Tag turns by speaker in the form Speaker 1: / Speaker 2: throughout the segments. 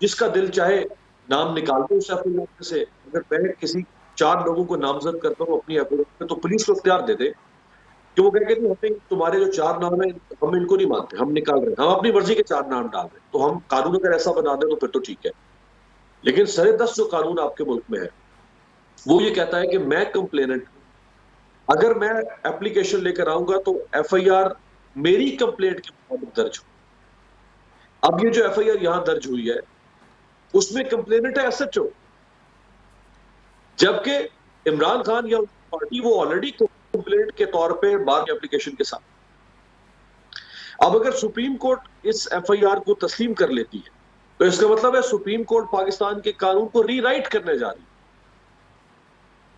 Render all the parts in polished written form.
Speaker 1: جس کا دل چاہے نام نکال دو اس ایف سے. اگر میں کسی 4 لوگوں کو نامزد کرتا ہوں اپنی ایف میں تو پولیس کو اختیار دے دے کہ وہ کہتے ہیں ہمیں تمہارے جو 4 نام ہیں ہم ان کو نہیں مانتے, ہم نکال رہے ہیں, ہم اپنی مرضی کے 4 نام ڈال رہے ہیں, تو ہم قانون اگر ایسا بنا دیں تو پھر تو ٹھیک ہے. لیکن سر دست جو قانون آپ کے ملک میں ہے وہ یہ کہتا ہے کہ میں کمپلیننٹ, اگر میں اپلیکیشن لے کر آؤں گا تو ایف آئی آر میری کمپلینٹ کے مطابق درج ہو. اب یہ جو ایف آئی آر یہاں درج ہوئی ہے اس میں کمپلیننٹ ہے ایس ایچ او, جبکہ عمران خان یا پارٹی وہ آلریڈی کمپلینٹ کے طور پہ بعد اپلیکیشن کے ساتھ. اب اگر سپریم کورٹ اس ایف آئی آر کو تسلیم کر لیتی ہے تو اس کا مطلب ہے سپریم کورٹ پاکستان کے قانون کو ری رائٹ کرنے جا رہی ہے.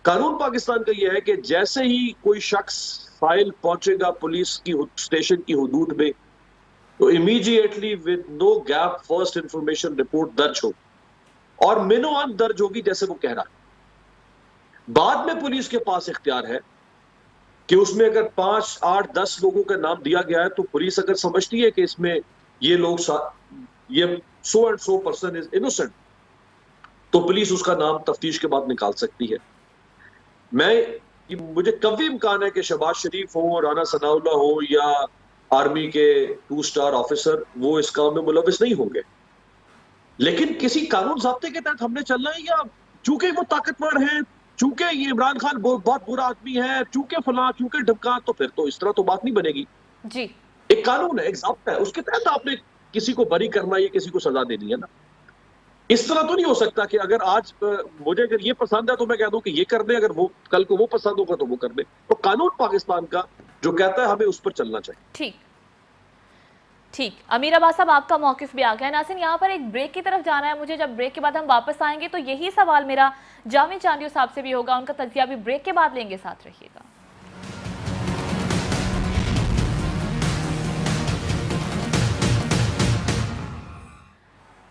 Speaker 1: قانون پاکستان کا یہ ہے کہ جیسے ہی کوئی شخص فائل پہنچے گا پولیس کی اسٹیشن کی حدود میں تو immediately with no gap first information report درج ہو اور مینو آن درج ہوگی جیسے وہ کہہ رہا ہے. بعد میں پولیس کے پاس اختیار ہے کہ اس میں اگر 5, 8, 10 لوگوں کا نام دیا گیا ہے تو پولیس اگر سمجھتی ہے کہ اس میں یہ لوگ یہ so and so person is innocent تو پولیس اس کا نام تفتیش کے بعد نکال سکتی ہے. مجھے کبھی امکان ہے کہ شہباز شریف ہو, رانا ثناء اللہ ہو یا آرمی کے 2 اسٹار آفیسر وہ اس کام میں ملوث نہیں ہوں گے, لیکن کسی قانون ضابطے کے تحت ہم نے چلنا ہے یا چونکہ وہ طاقتور ہیں, چونکہ یہ عمران خان بہت برا آدمی ہے, چونکہ فلاں, چونکہ ڈھمکا, تو پھر تو اس طرح تو بات نہیں بنے گی.
Speaker 2: جی
Speaker 1: ایک قانون ہے, ایک ضابطہ ہے, اس کے تحت آپ نے کسی کو بری کرنا ہے, کسی کو سزا دینی ہے نا. اس طرح تو نہیں ہو سکتا کہ اگر آج مجھے اگر یہ پسند ہے تو میں کہہ دوں کہ یہ کر دیں, اگر وہ کل کو وہ پسند ہوگا تو وہ کر دیں. تو قانون پاکستان کا جو کہتا ہے ہمیں اس پر چلنا چاہیے.
Speaker 2: ٹھیک امیر عباس صاحب آپ کا موقف بھی آ گیا. ناظرین یہاں پر ایک بریک کی طرف جانا ہے مجھے, جب بریک کے بعد ہم واپس آئیں گے تو یہی سوال میرا جامی چاندیو صاحب سے بھی ہوگا, ان کا تجزیہ بھی بریک کے بعد لیں گے, ساتھ رہیے گا.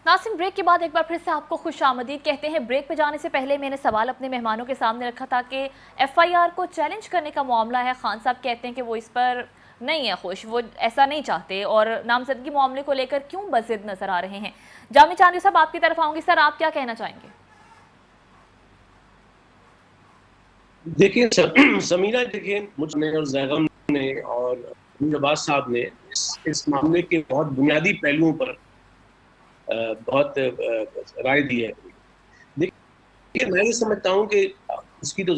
Speaker 2: ناظرین بریک کے بعد ایک بار پھر سے آپ کو خوش آمدید کہتے ہیں. بریک پہ جانے سے پہلے میں نے سوال اپنے مہمانوں کے سامنے رکھا تھا کہ ایف آئی آر کو چیلنج کرنے کا معاملہ ہے. خان صاحب کہتے ہیں کہ وہ اس پر نہیں ہے خوش, وہ ایسا نہیں چاہتے, اور نامزدگی معاملے کو لے کر کیوں بضد نظر آ رہے ہیں. جامی چاندیو صاحب آپ کی طرف آؤں گی. سر آپ کیا کہنا چاہیں گے؟
Speaker 3: دیکھیں سمیرہ, دیکھیں مجھ نے اور زیغم نے اور امیر عباس صاحب نے اس معاملے کے بہت بنیادی پہلوؤں پر بہت رائے دی ہے. دیکھیں میں یہ سمجھتا ہوں کہ اس کی تو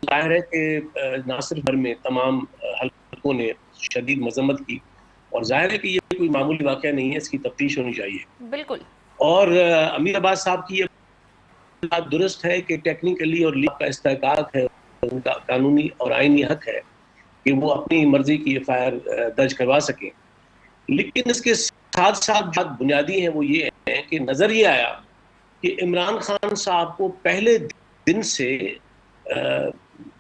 Speaker 3: ظاہر ہے کہ ناصر بھر میں تمام حلقوں نے شدید مذمت کی, اور ظاہر ہے کہ یہ کوئی معمولی واقعہ نہیں ہے, اس کی تفتیش ہونی چاہیے.
Speaker 2: بالکل.
Speaker 3: اور امیر عباس صاحب کی یہ بات درست ہے کہ ٹیکنیکلی اور لیگ کا استحقاق ہے, ان کا قانونی اور آئینی حق ہے کہ وہ اپنی مرضی کی ایف آئی آر درج کروا سکیں. لیکن اس کے ساتھ ساتھ جو بنیادی ہیں وہ یہ ہیں کہ نظر یہ آیا کہ عمران خان صاحب کو پہلے دن سے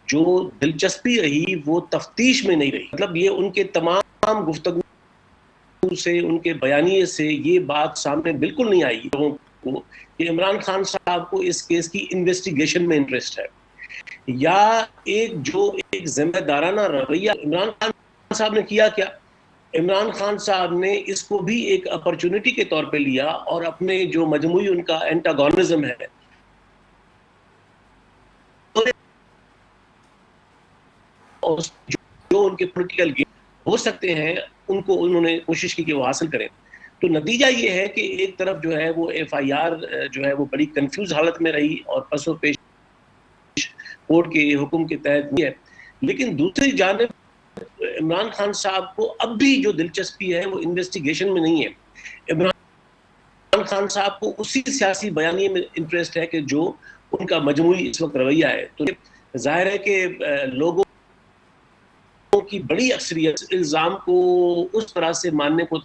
Speaker 3: جو دلچسپی رہی وہ تفتیش میں نہیں رہی. مطلب یہ ان کے تمام گفتگو سے, ان کے بیانیے سے یہ بات سامنے بالکل نہیں آئی لوگوں کو کہ عمران خان صاحب کو اس کیس کی انویسٹیگیشن میں انٹرسٹ ہے, یا ایک ذمہ دارانہ رویہ. عمران خان صاحب نے کیا کیا؟ عمران خان صاحب نے اس کو بھی ایک اپرچونٹی کے طور پہ لیا اور اپنے جو مجموعی ان کا اینٹاگونزم ہے اور جو ان کے پولیٹیکل گیم ہو سکتے ہیں ان کو انہوں نے کوشش کی کہ وہ حاصل کریں. تو نتیجہ یہ ہے کہ ایک طرف جو ہے وہ ایف آئی آر جو ہے وہ بڑی کنفیوز حالت میں رہی اور پس و پیش کورٹ کے حکم کے تحت ہے, لیکن دوسری جانب عمران خان صاحب کو اب بھی جو دلچسپی ہے وہ انویسٹیگیشن میں نہیں ہے. عمران خان صاحب کو اسی سیاسی بیانیے میں انٹرسٹ ہے کہ جو ان کا مجموعی اس وقت رویہ ہے. تو ظاہر ہے کہ لوگوں کی بڑی اکثریت الزام کو اس طرح سے ماننے کو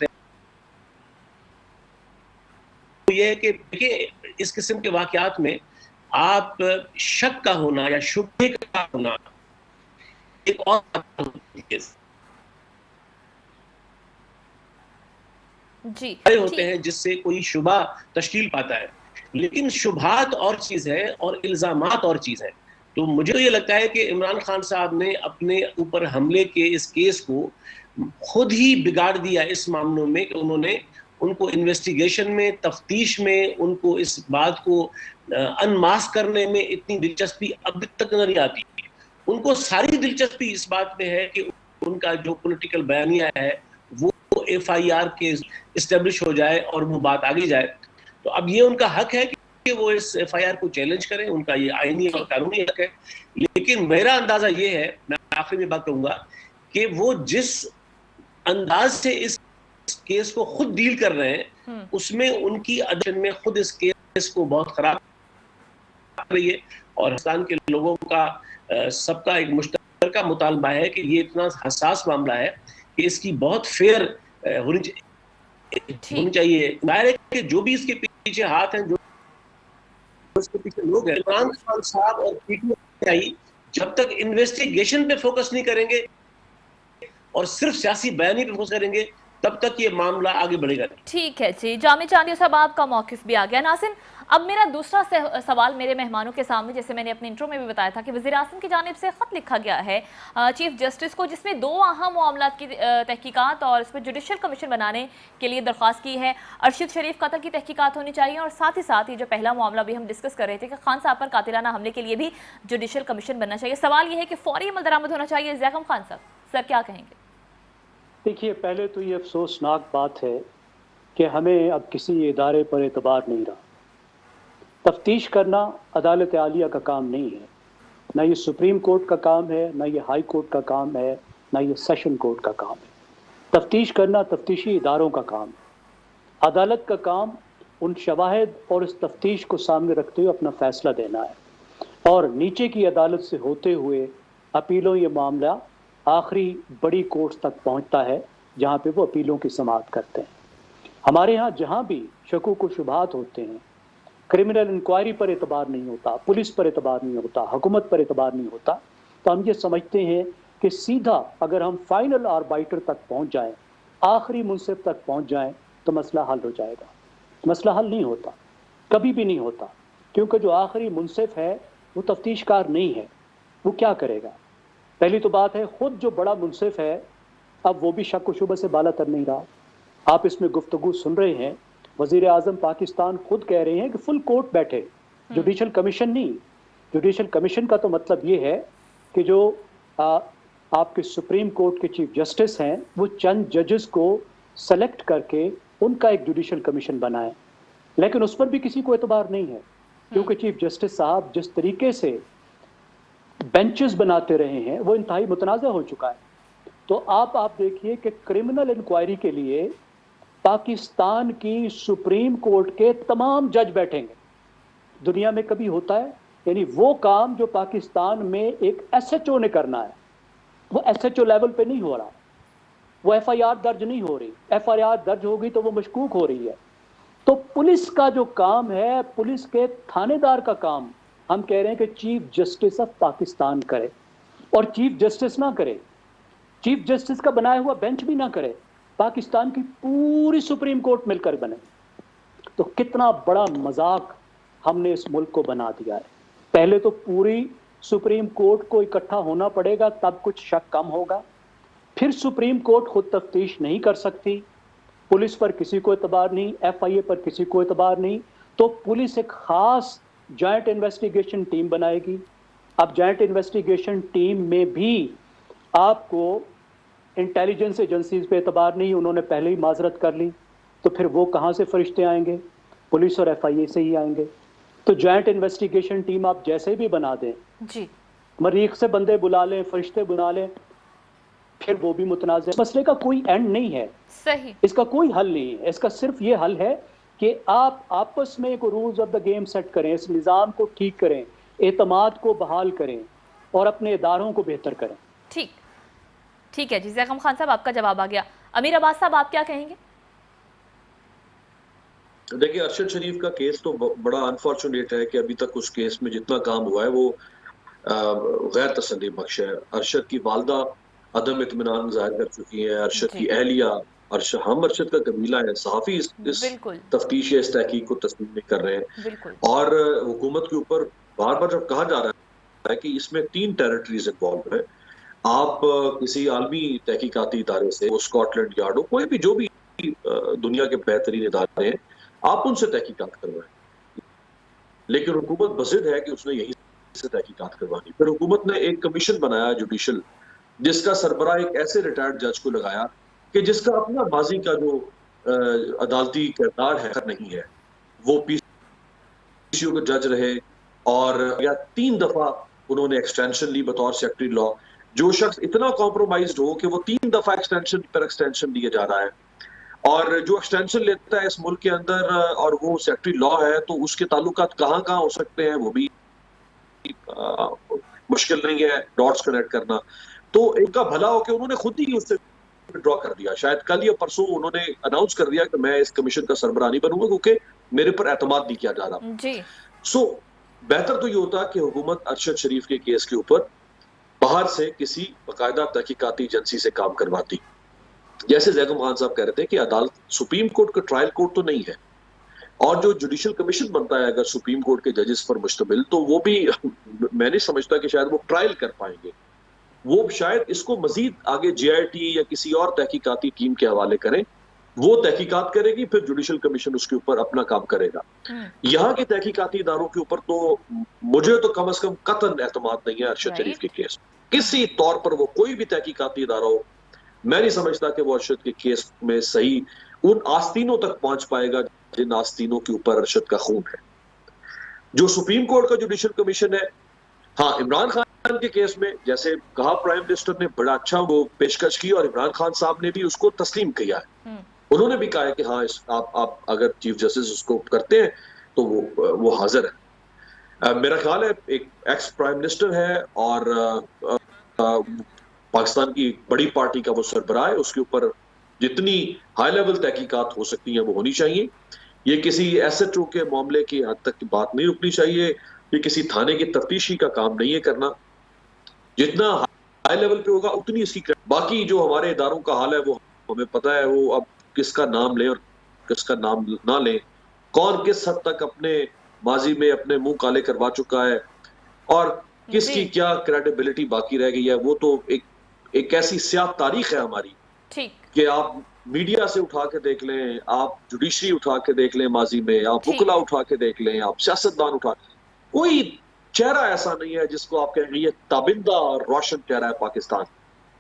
Speaker 3: یہ ہے کہ دیکھیں اس قسم کے واقعات میں آپ شک کا ہونا یا شبہے کا ہونا ایک اور
Speaker 2: جی
Speaker 3: ہوتے ہیں جس سے کوئی شبہ تشکیل پاتا ہے, لیکن شبہات اور چیز ہے اور الزامات اور چیز ہے. تو مجھے یہ لگتا ہے کہ عمران خان صاحب نے اپنے اوپر حملے کے اس کیس کو خود ہی بگاڑ دیا اس معاملوں میں کہ انہوں نے ان کو انویسٹیگیشن میں، تفتیش میں، ان کو اس بات کو انماسک کرنے میں اتنی دلچسپی اب تک نہیں آتی. ان کو ساری دلچسپی اس بات میں ہے کہ ان کا جو پولیٹیکل بیانیہ ہے وہ FIR کے اسٹیبلش ہو جائے اور وہ بات آگے جائے. تو اب یہ ان کا حق ہے کہ وہ اس FIR کو چیلنج کریں، ان کا یہ آئینی اور قانونی حق ہے. لیکن میرا اندازہ یہ ہے، میں آخری میں بات کہوں گا، کہ وہ جس انداز سے اس کیس کو خود ڈیل کر رہے ہیں اس میں ان کی عدالت میں خود اس کیس کو بہت خراب کر رہی ہے. اور ہندوستان کے لوگوں کا سب کا ایک مشترکہ مطالبہ ہے کہ یہ اتنا حساس معاملہ ہے کہ اس کی بہت فیئر ہونی چاہیے. ظاہر ہے کہ جو بھی اس کے پیچھے ہاتھ ہیں، جو اس کے پیچھے لوگ ہیں، عمران خان صاحب اور PTI جب تک انویسٹیگیشن پہ فوکس نہیں کریں گے اور صرف سیاسی بیانی پہ فوکس کریں گے تب تک یہ معاملہ آگے بڑھے گا.
Speaker 2: ٹھیک ہے جی، جامع چاندیو صاحب آپ کا موقف بھی آ گیا. ناظرین، اب میرا دوسرا سوال میرے مہمانوں کے سامنے، جیسے میں نے اپنے انٹرو میں بھی بتایا تھا کہ وزیر اعظم کی جانب سے خط لکھا گیا ہے چیف جسٹس کو، جس میں 2 اہم معاملات کی تحقیقات اور اس پر جوڈیشل کمیشن بنانے کے لیے درخواست کی ہے. ارشد شریف قتل کی تحقیقات ہونی چاہیے، اور ساتھ ہی ساتھ یہ جو پہلا معاملہ بھی ہم ڈسکس کر رہے تھے کہ خان صاحب پر قاتلانہ حملے کے لیے بھی جوڈیشل کمیشن بننا چاہیے. سوال یہ ہے کہ فوری عمل درآمد ہونا چاہیے. زیغم خان صاحب، سر کیا کہیں گے؟
Speaker 4: دیکھیے، پہلے تو یہ افسوسناک بات ہے کہ ہمیں اب کسی ادارے پر اعتبار نہیں رہا. تفتیش کرنا عدالت عالیہ کا کام نہیں ہے، نہ یہ سپریم کورٹ کا کام ہے، نہ یہ ہائی کورٹ کا کام ہے، نہ یہ سیشن کورٹ کا کام ہے. تفتیش کرنا تفتیشی اداروں کا کام ہے. عدالت کا کام ان شواہد اور اس تفتیش کو سامنے رکھتے ہوئے اپنا فیصلہ دینا ہے، اور نیچے کی عدالت سے ہوتے ہوئے اپیلوں یہ معاملہ آخری بڑی کورٹس تک پہنچتا ہے جہاں پہ وہ اپیلوں کی سماعت کرتے ہیں. ہمارے ہاں جہاں بھی شکوک و شبہات ہوتے ہیں، کرمنل انکوائری پر اعتبار نہیں ہوتا، پولیس پر اعتبار نہیں ہوتا، حکومت پر اعتبار نہیں ہوتا، تو ہم یہ سمجھتے ہیں کہ سیدھا اگر ہم فائنل آربائٹر تک پہنچ جائیں، آخری منصف تک پہنچ جائیں تو مسئلہ حل ہو جائے گا. مسئلہ حل نہیں ہوتا، کبھی بھی نہیں ہوتا، کیونکہ جو آخری منصف ہے وہ تفتیش کار نہیں ہے. وہ کیا کرے گا؟ پہلی تو بات ہے، خود جو بڑا منصف ہے اب وہ بھی شک و شبہ سے بالا تر نہیں رہا. آپ اس میں گفتگو سن رہے ہیں، وزیر اعظم پاکستان خود کہہ رہے ہیں کہ فل کورٹ بیٹھے، جوڈیشل کمیشن نہیں. جوڈیشل کمیشن کا تو مطلب یہ ہے کہ جو آپ کے سپریم کورٹ کے چیف جسٹس ہیں وہ چند ججز کو سلیکٹ کر کے ان کا ایک جوڈیشل کمیشن بنائے. لیکن اس پر بھی کسی کو اعتبار نہیں ہے، کیونکہ چیف جسٹس صاحب جس طریقے سے بینچز بناتے رہے ہیں وہ انتہائی متنازع ہو چکا ہے. تو آپ دیکھیے کہ کرمنل انکوائری کے لیے پاکستان کی سپریم کورٹ کے تمام جج بیٹھیں گے. دنیا میں کبھی ہوتا ہے؟ یعنی وہ کام جو پاکستان میں ایک SHO نے کرنا ہے وہ SHO لیول پہ نہیں ہو رہا، وہ FIR درج نہیں ہو رہی. FIR درج ہوگی تو وہ مشکوک ہو رہی ہے. تو پولیس کا جو کام ہے، پولیس کے تھانے دار کا کام ہم کہہ رہے ہیں کہ چیف جسٹس آف پاکستان کرے، اور چیف جسٹس نہ کرے، چیف جسٹس کا بنایا ہوا بینچ بھی نہ کرے، پاکستان کی پوری سپریم کورٹ مل کر بنے. تو کتنا بڑا مذاق ہم نے اس ملک کو بنا دیا ہے. پہلے تو پوری سپریم کورٹ کو اکٹھا ہونا پڑے گا تب کچھ شک کم ہوگا. پھر سپریم کورٹ خود تفتیش نہیں کر سکتی، پولیس پر کسی کو اعتبار نہیں، FIA پر کسی کو اعتبار نہیں، تو پولیس ایک خاص جوائنٹ انویسٹیگیشن ٹیم بنائے گی. اب جوائنٹ انویسٹیگیشن ٹیم میں بھی آپ کو انٹیلیجنس ایجنسیز پہ اعتبار نہیں، انہوں نے پہلے ہی معذرت کر لی، تو پھر وہ کہاں سے فرشتے آئیں گے؟ پولیس اور FIA سے ہی آئیں گے. تو جوائنٹ انویسٹیگیشن ٹیم آپ جیسے بھی بنا دیں،
Speaker 2: جی
Speaker 4: مریخ سے بندے بلا لیں، فرشتے بنا لیں، پھر وہ بھی متنازع. مسئلے کا کوئی اینڈ نہیں ہے،
Speaker 2: صحیح،
Speaker 4: اس کا کوئی حل نہیں ہے. اس کا صرف یہ حل ہے کہ آپ آپس میں ایک rules of the game set کریں، اس نظام کو ٹھیک کریں، اعتماد کو بحال کریں اور اپنے اداروں کو بہتر کریں.
Speaker 2: ٹھیک ہے جی. زیغم خان صاحب آپ کا جواب آ گیا. امیر عباس صاحب آپ کیا کہیں گے؟
Speaker 1: دیکھیے، ارشد شریف کا کیس تو بڑا انفارچونیٹ ہے کہ ابھی تک اس کیس میں جتنا کام ہوا ہے وہ غیر تسلی بخش ہے. ارشد کی والدہ عدم اطمینان ظاہر کر چکی ہیں، ارشد کی اہلیہ، ہم ارشد کا قبیلہ ہے، صحافی اس تفتیش یا اس تحقیق کو تسلیم نہیں کر رہے ہیں. اور حکومت کے اوپر بار بار جب کہا جا رہا ہے کہ اس میں 3 ٹیریٹریز انوالو ہیں، آپ کسی عالمی تحقیقاتی ادارے سے، وہ اسکاٹ لینڈ یارڈ ہو، کوئی بھی جو بھی دنیا کے بہترین ادارے ہیں, آپ ان سے تحقیقات کروائیں. لیکن حکومت بضد ہے کہ اس نے یہی سے تحقیقات کروانی. پھر حکومت نے ایک کمیشن بنایا جوڈیشل, جس کا سربراہ ایک ایسے ریٹائرڈ جج کو لگایا کہ جس کا اپنا ماضی کا جو عدالتی کردار ہے نہیں ہے. وہ پی سی او کے جج رہے اور یا 3 دفعہ انہوں نے ایکسٹینشن لی بطور سیکرٹری لا. جو شخص اتنا کمپرومائزڈ ہو کہ وہ 3 دفعہ ایکسٹینشن دیے جا رہا ہے, اور جو ایکسٹینشن لیتا ہے اس ملک کے اندر اور وہ سیکرٹری لا ہے, تو اس کے تعلقات کہاں کہاں ہو سکتے ہیں وہ بھی مشکل نہیں ہے ڈاٹس کنیکٹ کرنا. تو ایک کا بھلا ہو کہ انہوں نے خود ہی اس سے ڈرا کر دیا. شاید کل یا پرسوں انہوں نے اناؤنس کر دیا کہ میں اس کمیشن کا سربراہ نہیں بنوں گا کیونکہ میرے پر اعتماد نہیں کیا جا رہا.
Speaker 2: جی
Speaker 1: سو بہتر تو یہ ہوتا کہ حکومت ارشد شریف کے کیس کے اوپر باہر سے کسی باقاعدہ تحقیقاتی ایجنسی سے کام کرواتی. جیسے زیغم خان صاحب کہہ رہے تھے کہ عدالت سپریم کورٹ کا ٹرائل کورٹ تو نہیں ہے, اور جو جوڈیشل کمیشن بنتا ہے اگر سپریم کورٹ کے ججز پر مشتمل, تو وہ بھی میں نہیں سمجھتا کہ شاید وہ ٹرائل کر پائیں گے. وہ شاید اس کو مزید آگے جے آئی ٹی یا کسی اور تحقیقاتی ٹیم کے حوالے کریں, وہ تحقیقات کرے گی, پھر جوڈیشل کمیشن اس کے اوپر اپنا کام کرے گا. یہاں کے تحقیقاتی اداروں کے اوپر تو مجھے تو کم از کم قطعاً اعتماد نہیں ہے ارشد شریف کے کیس. کسی طور پر وہ کوئی بھی تحقیقاتی ادارہ ہو, میں نہیں سمجھتا کہ وہ ارشد کے کیس میں صحیح ان آستینوں تک پہنچ پائے گا جن آستینوں کے اوپر ارشد کا خون ہے. جو سپریم کورٹ کا جوڈیشل کمیشن ہے, ہاں عمران خان کے کیس میں جیسے کہا پرائم منسٹر نے بڑا اچھا وہ پیشکش کی, اور عمران خان صاحب نے بھی اس کو تسلیم کیا ہے. انہوں نے بھی کہا ہے کہ ہاں آپ اگر چیف جسٹس اس کو کرتے ہیں تو وہ حاضر ہے. میرا خیال ہے ایک ایکس پرائم منسٹر ہے اور پاکستان کی بڑی پارٹی کا وہ سربراہ ہے, اس کے اوپر جتنی ہائی لیول تحقیقات ہو سکتی ہیں وہ ہونی چاہیے. یہ کسی ایسٹ او کے معاملے کی حد تک کی بات نہیں رکنی چاہیے, یہ کسی تھانے کی تفتیشی کا کام نہیں ہے کرنا. جتنا ہائی لیول پہ ہوگا اتنی اس کی باقی جو ہمارے اداروں کا حال ہے وہ ہمیں پتہ ہے. وہ اب کس کا نام لیں اور کس کا نام نہ لیں, کون کس حد تک اپنے ماضی میں اپنے منہ کالے کروا چکا ہے اور کس کی کیا کریڈیبلٹی باقی رہ گئی ہے, وہ تو ایک ایسی سیاہ تاریخ ہے ہماری کہ آپ میڈیا سے اٹھا کے دیکھ لیں, آپ جوڈیشری اٹھا کے دیکھ لیں ماضی میں, آپ وکلا اٹھا کے دیکھ لیں, آپ سیاستدان اٹھا, کوئی چہرہ ایسا نہیں ہے جس کو آپ کہیں گے یہ تابندہ اور روشن چہرہ ہے پاکستان.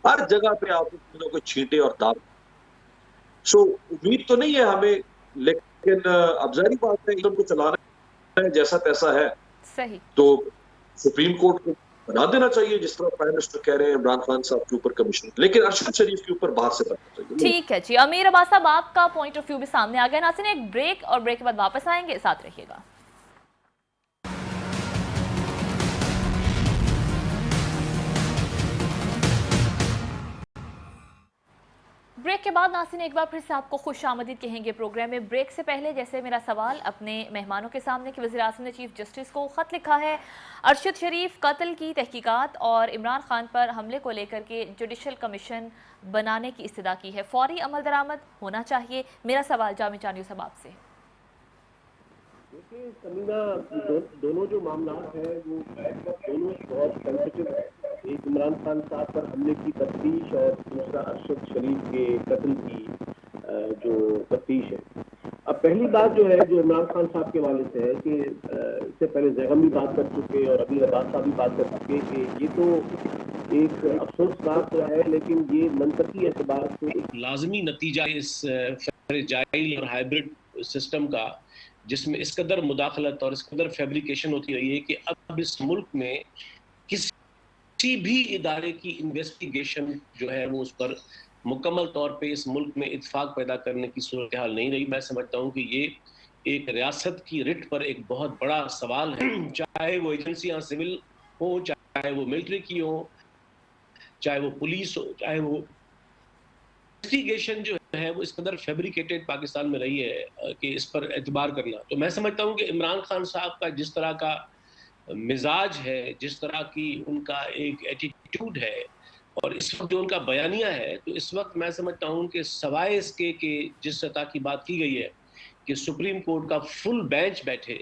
Speaker 1: ہر جگہ پہ آپ کو چھینٹے اور داغ. سو امید تو نہیں ہے ہمیں, لیکن اب ظاہری بات ہے ان کو چلانا ہے جیسا تیسا ہے.
Speaker 2: صحیح.
Speaker 1: تو سپریم کورٹ کو بنا دینا چاہیے جس طرح پرائم منسٹر کہہ رہے ہیں عمران خان صاحب کے اوپر کمیشن, لیکن ارشد شریف کے اوپر باہر سے بننا چاہیے.
Speaker 2: ٹھیک ہے جی, امیر عباس صاحب آپ کا پوائنٹ آف ویو بھی سامنے آ گیا. ناظرین ایک بریک, اور بریک کے بعد واپس آئیں گے, ساتھ رہیے گا. بریک کے بعد ناظرین ایک بار پھر سے آپ کو خوش آمدید کہیں گے پروگرام میں. بریک سے پہلے جیسے میرا سوال اپنے مہمانوں کے سامنے کہ وزیر اعظم نے چیف جسٹس کو خط لکھا ہے ارشد شریف قتل کی تحقیقات اور عمران خان پر حملے کو لے کر کے جوڈیشل کمیشن بنانے کی استدعا کی ہے, فوری عمل درآمد ہونا چاہیے. میرا سوال جامع چانیو صاحب آپ سے.
Speaker 5: دیکھیے سمینا, دونوں جو معاملات ہیں وہ دونوں بہت سینسیٹیو ہیں. ایک عمران خان صاحب پر حملے کی تفتیش اور دوسرا ارشد شریف کے قتل کی جو تفتیش ہے. اب پہلی بات جو ہے جو عمران خان صاحب کے حوالے سے ہے کہ اس سے پہلے زیغم بھی بات کر چکے اور ابھی عباس صاحب بھی بات کر چکے کہ یہ تو ایک افسوسناک تو ہے, لیکن یہ منطقی اعتبار سے ایک
Speaker 3: لازمی نتیجہ اس فریجائل اور ہائبرڈ سسٹم کا, جس میں اس قدر مداخلت اور اس قدر فیبریکیشن ہوتی رہی ہے کہ اب اس ملک میں کسی بھی ادارے کی انویسٹیگیشن جو ہے وہ اس پر مکمل طور پہ اس ملک میں اتفاق پیدا کرنے کی صورتحال نہیں رہی. میں سمجھتا ہوں کہ یہ ایک ریاست کی رٹ پر ایک بہت بڑا سوال ہے, چاہے وہ ایجنسیاں سول ہو, چاہے وہ ملٹری کی ہو, چاہے وہ پولیس ہو, چاہے وہ انویسٹیگیشن جو ہے وہ اس قدر فیبریکیٹڈ پاکستان میں رہی ہے کہ اس پر اعتبار کرنا. تو میں سمجھتا ہوں کہ عمران خان صاحب کا جس طرح کا مزاج ہے, جس طرح کی ان کا ایک ایٹیٹیوڈ ہے, اور اس وقت جو ان کا بیانیہ ہے, تو اس وقت میں سمجھتا ہوں کہ سوائے اس کے کہ جس سطح کی بات کی گئی ہے کہ سپریم کورٹ کا فل بینچ بیٹھے,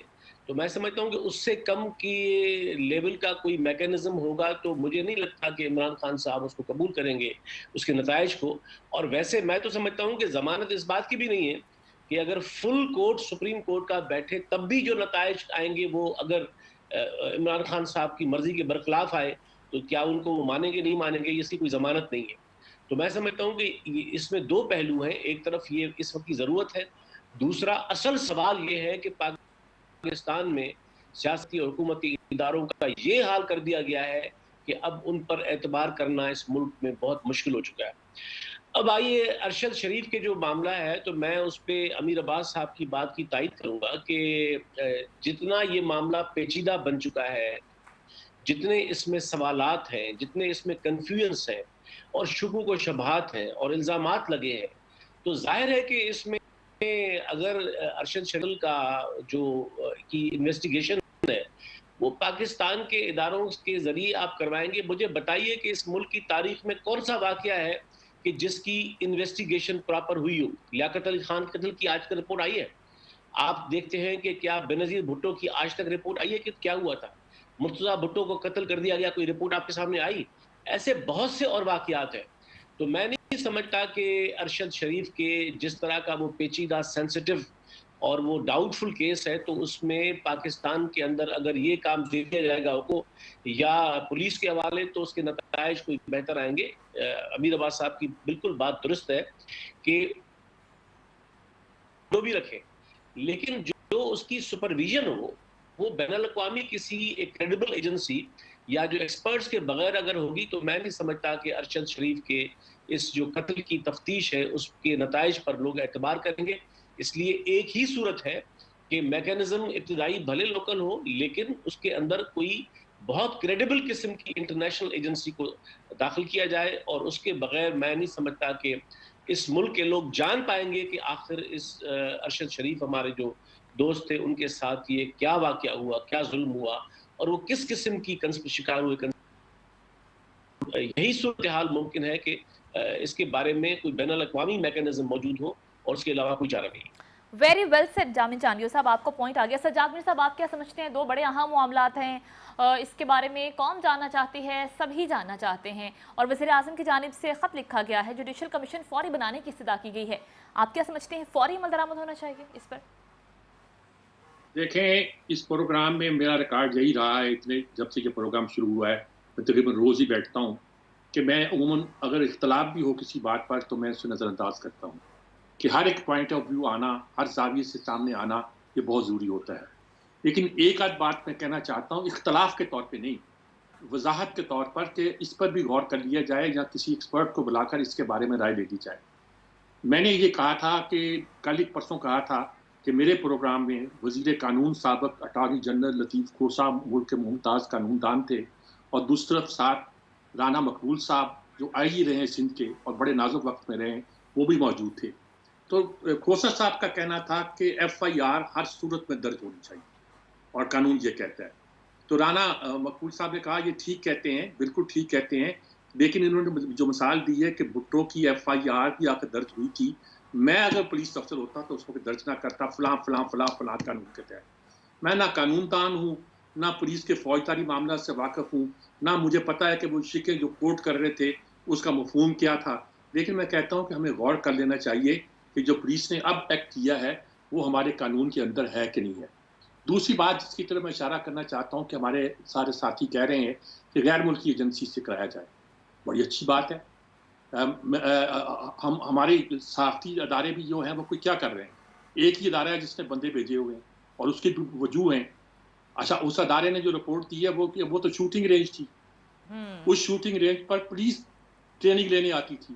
Speaker 3: تو میں سمجھتا ہوں کہ اس سے کم کی لیول کا کوئی میکینزم ہوگا تو مجھے نہیں لگتا کہ عمران خان صاحب اس کو قبول کریں گے اس کے نتائج کو. اور ویسے میں تو سمجھتا ہوں کہ ضمانت اس بات کی بھی نہیں ہے کہ اگر فل کورٹ سپریم کورٹ کا بیٹھے تب بھی جو نتائج آئیں گے وہ اگر عمران خان صاحب کی مرضی کے برخلاف آئے تو کیا ان کو وہ مانیں گے نہیں مانیں گے, اس کی کوئی ضمانت نہیں ہے. تو میں سمجھتا ہوں کہ اس میں دو پہلو ہیں, ایک طرف یہ اس وقت کی ضرورت ہے, دوسرا اصل سوال یہ ہے کہ پاکستان میں سیاسی اور حکومتی اداروں کا یہ حال کر دیا گیا ہے کہ اب ان پر اعتبار کرنا اس ملک میں بہت مشکل ہو چکا ہے. اب آئیے ارشد شریف کے جو معاملہ ہے تو میں اس پہ امیر عباس صاحب کی بات کی تائید کروں گا کہ جتنا یہ معاملہ پیچیدہ بن چکا ہے, جتنے اس میں سوالات ہیں, جتنے اس میں کنفیوژنس ہیں اور شکوک و شبہات ہیں اور الزامات لگے ہیں, تو ظاہر ہے کہ اس میں اگر ارشد شریف کا جو کی انویسٹیگیشن ہے وہ پاکستان کے اداروں کے ذریعے آپ کروائیں گے. مجھے بتائیے کہ اس ملک کی تاریخ میں کون سا واقعہ ہے کہ جس کی انویسٹیگیشن پراپر ہوئی ہو. لیاقت علی خان قتل کی آج تک رپورٹ آئی ہے؟ آپ دیکھتے ہیں کہ کیا بینظیر بھٹو کی آج تک رپورٹ آئی ہے کہ کیا ہوا تھا؟ مرتضیٰ بھٹو کو قتل کر دیا گیا, کوئی رپورٹ آپ کے سامنے آئی؟ ایسے بہت سے اور واقعات ہیں. تو میں نہیں سمجھتا کہ ارشد شریف کے جس طرح کا وہ پیچیدہ سینسٹیو اور وہ ڈاؤٹ فل کیس ہے تو اس میں پاکستان کے اندر اگر یہ کام دیا جائے گا کو یا پولیس کے حوالے تو اس کے نتائج کوئی بہتر آئیں گے. امیر عباس صاحب کی بالکل بات درست ہے کہ جو بھی رکھے لیکن جو اس کی سپرویژن ہو وہ بین الاقوامی کسی ایک کریڈیبل ایجنسی یا جو ایکسپرٹس کے بغیر اگر ہوگی تو میں نہیں سمجھتا کہ ارشد شریف کے اس جو قتل کی تفتیش ہے اس کے نتائج پر لوگ اعتبار کریں گے. اس لیے ایک ہی صورت ہے کہ میکینزم ابتدائی بھلے لوکل ہو لیکن اس کے اندر کوئی بہت کریڈیبل قسم کی انٹرنیشنل ایجنسی کو داخل کیا جائے, اور اس کے بغیر میں نہیں سمجھتا کہ اس ملک کے لوگ جان پائیں گے کہ آخر اس ارشد شریف ہمارے جو دوست تھے ان کے ساتھ یہ کیا واقعہ ہوا, کیا ظلم ہوا اور وہ کس قسم کی شکار ہوئے. یہی صورتحال ممکن ہے کہ اس کے بارے میں کوئی بین الاقوامی میکینزم موجود ہو اور اس کے علاوہ کوئی چارہ نہیں.
Speaker 2: ویری ویل سیڈ جامع چانیو صاحب, آپ کو پوائنٹ آ گیا. سجاد میر صاحب, آپ کیا سمجھتے ہیں؟ دو بڑے اہم معاملات ہیں, اس کے بارے میں قوم جاننا چاہتی ہے, سبھی جاننا چاہتے ہیں, اور وزیر اعظم کی جانب سے خط لکھا گیا ہے, جوڈیشل کمیشن فوری بنانے کی استدعا کی گئی ہے. آپ کیا سمجھتے ہیں فوری عمل درآمد ہونا چاہیے اس پر؟
Speaker 6: دیکھیں, اس پروگرام میں میرا ریکارڈ یہی رہا ہے اتنے جب سے یہ پروگرام شروع ہوا ہے, میں تقریباً روز ہی بیٹھتا ہوں کہ میں عموماً اگر اختلاف بھی ہو کسی بات پر تو میں اسے نظر انداز کرتا ہوں کہ ہر ایک پوائنٹ آف ویو آنا, ہر زاویے سے سامنے آنا یہ بہت ضروری ہوتا ہے. لیکن ایک آدھ بات میں کہنا چاہتا ہوں, اختلاف کے طور پہ نہیں, وضاحت کے طور پر, کہ اس پر بھی غور کر لیا جائے یا کسی ایکسپرٹ کو بلا کر اس کے بارے میں رائے لے لی جائے. میں نے یہ کہا تھا کہ کل ایک پرسوں کہا تھا کہ میرے پروگرام میں وزیر قانون سابق اٹارنی جنرل لطیف کھوسہ ملک کے ممتاز قانون دان تھے, اور دوسری طرف ساتھ رانا مقبول صاحب جو آئی رہے ہیں سندھ کے اور بڑے نازک وقت میں رہے ہیں وہ بھی موجود تھے. تو کھوسہ صاحب کا کہنا تھا کہ FIR ہر صورت میں درج ہونی چاہیے اور قانون یہ کہتا ہے. تو رانا مقبول صاحب نے کہا یہ ٹھیک کہتے ہیں, بالکل ٹھیک کہتے ہیں, لیکن انہوں نے جو مثال دی ہے کہ بھٹو کی FIR بھی آ کر درج ہوئی تھی, میں اگر پولیس افسر ہوتا تو اس کو درج نہ کرتا فلاں فلاں فلاں فلاں قانون کے تحت. میں نہ قانون دان ہوں, نہ پولیس کے فوجداری معاملات سے واقف ہوں, نہ مجھے پتا ہے کہ وہ شکیں جو کوٹ کر رہے تھے اس کا مفہوم کیا تھا. لیکن میں کہتا ہوں کہ ہمیں غور کر لینا چاہیے کہ جو پولیس نے اب ایکٹ کیا ہے وہ ہمارے قانون کے اندر ہے کہ نہیں ہے. دوسری بات جس کی طرف میں اشارہ کرنا چاہتا ہوں کہ ہمارے سارے ساتھی کہہ رہے ہیں کہ غیر ملکی ایجنسی سے کرایا جائے, بڑی اچھی بات ہے. ہمارے صحافتی ادارے بھی جو ہیں وہ کوئی کیا کر رہے ہیں, ایک ہی ادارہ ہے جس نے بندے بھیجے ہوئے ہیں اور اس کی وجوہ ہیں. اچھا, اس ادارے نے جو رپورٹ دی ہے وہ تو شوٹنگ رینج تھی, اس شوٹنگ رینج پر پولیس ٹریننگ لینے آتی تھی.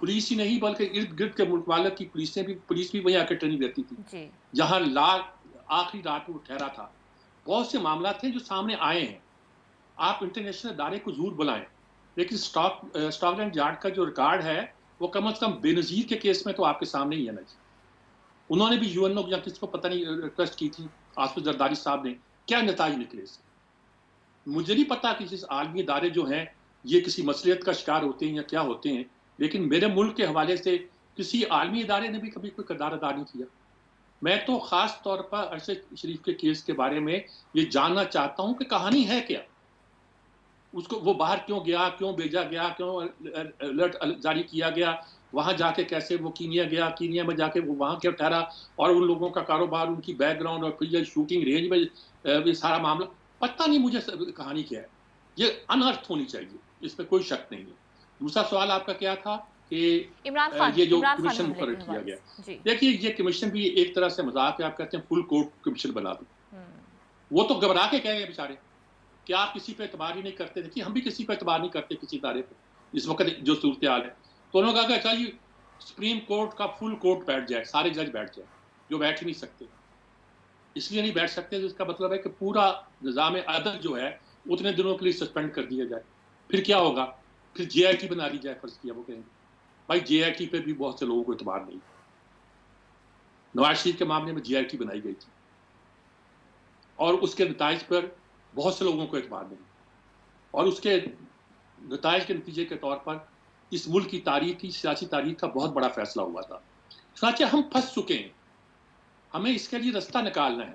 Speaker 6: پولیس ہی نہیں بلکہ ارد گرد کے ملک والوں کی پولیس بھی وہیں آ کے ٹریننگ دیتی تھی جہاں آخری رات وہ ٹھہرا تھا. بہت سے معاملات ہیں جو سامنے آئے ہیں. آپ انٹرنیشنل ادارے کو ضرور بلائیں, لیکن اسٹاک لینڈ یارڈ کا جو ریکارڈ ہے وہ کم از کم بے نظیر کے کیس میں تو آپ کے سامنے ہی ہے نا جی. انہوں نے بھی UNO یا کس کو پتہ نہیں ریکویسٹ کی تھی, آصف زرداری صاحب نے, کیا نتائج نکلے اس کے؟ مجھے نہیں پتا کہ جس عالمی ادارے جو ہیں یہ کسی مصلیت کا شکار ہوتے ہیں یا کیا ہوتے ہیں, لیکن میرے ملک کے حوالے سے کسی عالمی ادارے نے بھی کبھی کوئی کردار ادا نہیں کیا. میں تو خاص طور پر ارشد شریف کے کیس کے بارے میں یہ جاننا چاہتا ہوں کہ کہانی ہے کیا، اس کو وہ باہر کیوں گیا، کیوں بھیجا گیا، کیوں الرٹ جاری کیا گیا، وہاں جا کے کیسے وہ کینیا گیا، کینیا میں جا کے وہ وہاں کیا ٹھہرا، اور ان لوگوں کا کاروبار، ان کی بیک گراؤنڈ، اور پھر یہ شوٹنگ رینج میں یہ سارا معاملہ پتہ نہیں مجھے کہانی کیا ہے، یہ انرتھ ہونی چاہیے، اس پہ کوئی شک نہیں ہے۔ دوسرا سوال آپ کا کیا تھا کہ یہ جو
Speaker 2: عمران خان
Speaker 6: کمیشن
Speaker 2: حملے
Speaker 6: مقرر
Speaker 2: کے
Speaker 6: کیا
Speaker 2: حوالے
Speaker 6: گیا،
Speaker 2: سے جی
Speaker 6: دیکھیے یہ کمیشن بھی ایک طرح سے مذاق ہے، آپ کہتے ہیں فل کورٹ کمیشن بنا دو، وہ تو گھبرا کے کہے گئے بیچارے کہ آپ کسی پہ اعتبار ہی نہیں کرتے، دیکھیے ہم بھی کسی پہ اعتبار نہیں کرتے کسی ادارے پہ اس وقت جو صورتحال ہے، تو انہوں نے کہا کہ اچھا جی سپریم کورٹ کا فل کورٹ بیٹھ جائے، سارے جج بیٹھ جائے، جو بیٹھ ہی نہیں سکتے، اس لیے نہیں بیٹھ سکتے اس کا مطلب ہے کہ پورا نظام عدل جو ہے اتنے دنوں کے لیے سسپینڈ کر دیا جائے، پھر کیا ہوگا، پھر جے آئی ٹی بنا دی جائے، فرض کیا وہ کہیں گے بھائی جے آئی ٹی پہ بھی بہت سے لوگوں کو اعتبار نہیں، نواز شریف کے معاملے میں جے آئی ٹی بنائی گئی تھی اور اس کے نتائج پر بہت سے لوگوں کو اعتبار نہیں، اور اس کے نتائج کے نتیجے کے طور پر اس ملک کی تاریخ کی سیاسی تاریخ کا بہت بڑا فیصلہ ہوا تھا۔ چنانچہ ہم پھنس چکے ہیں، ہمیں اس کے لیے رستہ نکالنا ہے،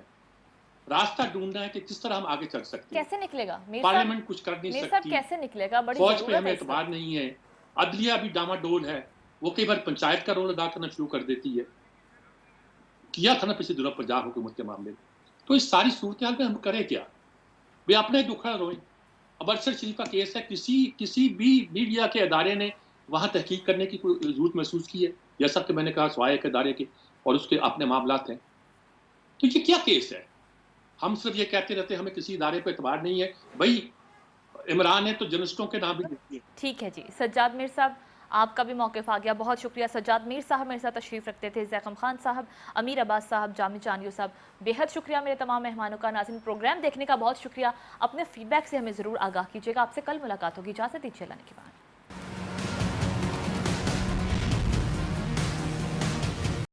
Speaker 6: راستہ ڈھونڈنا ہے کہ کس طرح ہم آگے چل سکتے ہیں۔
Speaker 2: کیسے نکلے گا
Speaker 6: پارلیمنٹ کچھ کر نہیں
Speaker 2: میر صاحب
Speaker 6: سکتی،
Speaker 2: کیسے نکلے گا؟ بڑی
Speaker 6: فوج پہ
Speaker 2: ضرورت
Speaker 6: ہمیں
Speaker 2: ہے اس
Speaker 6: اعتبار
Speaker 2: وقت۔
Speaker 6: نہیں ہے، عدلیہ بھی ڈاماڈول ہے، وہ کئی بار پنچایت کا رول ادا کرنا شروع کر دیتی ہے، کیا تھا نا پچھلے دنوں پنجاب حکومت کے معاملے میں۔ تو اس ساری صورتحال میں ہم کریں کیا؟ وہ اپنے دکھڑ روئیں۔ اب ارشد شریف کا کیس ہے، کسی بھی میڈیا کے ادارے نے وہاں تحقیق کرنے کی کوئی ضرورت محسوس کی ہے، جیسا کہ میں نے کہا سوائے ایک ادارے کے اور اس کے اپنے معاملات ہیں، تو یہ کیا کیس ہے؟ ہم صرف یہ کہتے رہتے ہیں ہمیں کسی ادارے پہ اعتبار نہیں ہے، بھائی عمران ہے تو جرنلسٹوں کے نام بھی دیتی ہے۔
Speaker 2: ٹھیک ہے جی، سجاد میر صاحب آپ کا بھی موقف آ گیا، بہت شکریہ۔ سجاد میر صاحب میرے ساتھ تشریف رکھتے تھے، زیقم خان صاحب، امیر عباس صاحب، جامع چانیو صاحب، بے حد شکریہ میرے تمام مہمانوں کا۔ ناظرین پروگرام دیکھنے کا بہت شکریہ، اپنے فیڈ بیک سے ہمیں ضرور آگاہ کیجیے گا۔ آپ سے کل ملاقات ہوگی، اجازت دیجیے اللہ نے کے بعد۔